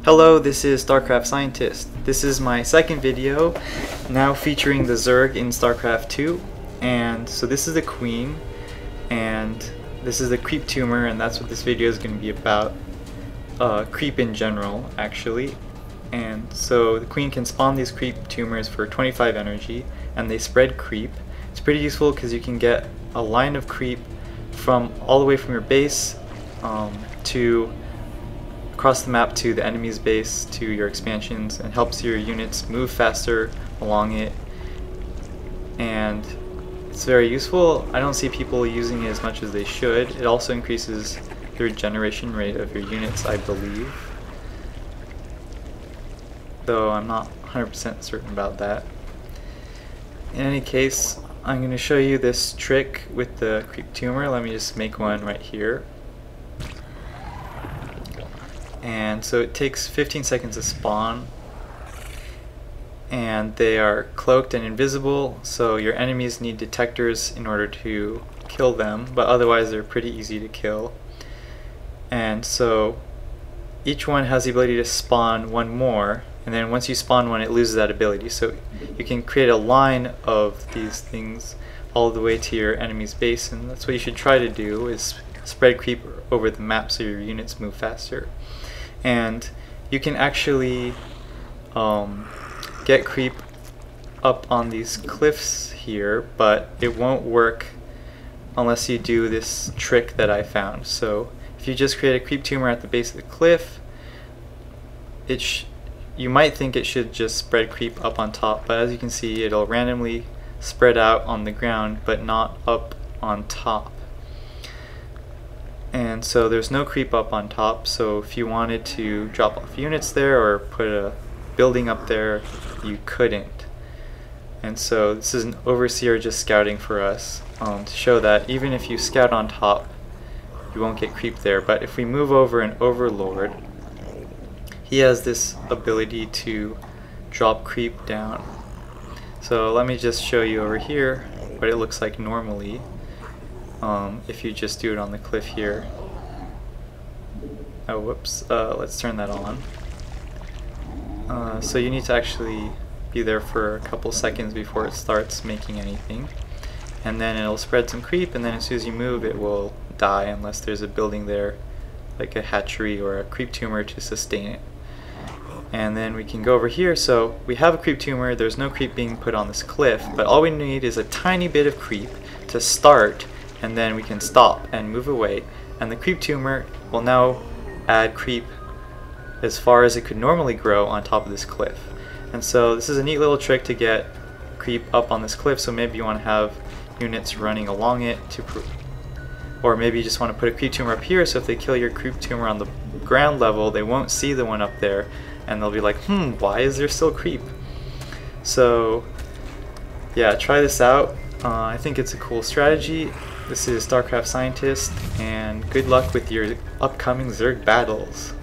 Hello, this is StarcraftScientist. This is my second video, now featuring the Zerg in StarCraft 2. And so this is the Queen, and this is the Creep Tumor, and that's what this video is going to be about. Creep in general, actually. And so the Queen can spawn these Creep Tumors for 25 energy, and they spread Creep. It's pretty useful because you can get a line of Creep from all the way from your base to across the map to the enemy's base to your expansions, and helps your units move faster along it, and it's very useful. I don't see people using it as much as they should. It also increases the regeneration rate of your units, I believe, though I'm not 100% certain about that. In any case, I'm going to show you this trick with the Creep Tumor. Let me just make one right here. And so it takes 15 seconds to spawn, and they are cloaked and invisible, so your enemies need detectors in order to kill them, but otherwise they're pretty easy to kill. And so each one has the ability to spawn one more, and then once you spawn one it loses that ability. So you can create a line of these things all the way to your enemy's base, and that's what you should try to do, is spread creep over the map so your units move faster. And you can actually get creep up on these cliffs here, but it won't work unless you do this trick that I found. So if you just create a Creep Tumor at the base of the cliff, you might think it should just spread creep up on top, but as you can see it'll randomly spread out on the ground but not up on top. And so there's no creep up on top, so if you wanted to drop off units there or put a building up there, you couldn't. And so this is an overseer just scouting for us to show that even if you scout on top, you won't get creep there. But if we move over an overlord, he has this ability to drop creep down. So let me just show you over here what it looks like normally. If you just do it on the cliff here. Oh, whoops, let's turn that on. So you need to actually be there for a couple seconds before it starts making anything, and then it'll spread some creep, and then as soon as you move it will die unless there's a building there like a hatchery or a Creep Tumor to sustain it. And then we can go over here. So we have a Creep Tumor, there's no creep being put on this cliff, but all we need is a tiny bit of creep to start, and then we can stop and move away, and the Creep Tumor will now add creep as far as it could normally grow on top of this cliff. And so this is a neat little trick to get creep up on this cliff. So maybe you want to have units running along it or maybe you just want to put a Creep Tumor up here, so if they kill your Creep Tumor on the ground level they won't see the one up there, and they'll be like, why is there still creep? So yeah, try this out. I think it's a cool strategy. This is StarcraftScientist, and good luck with your upcoming Zerg battles.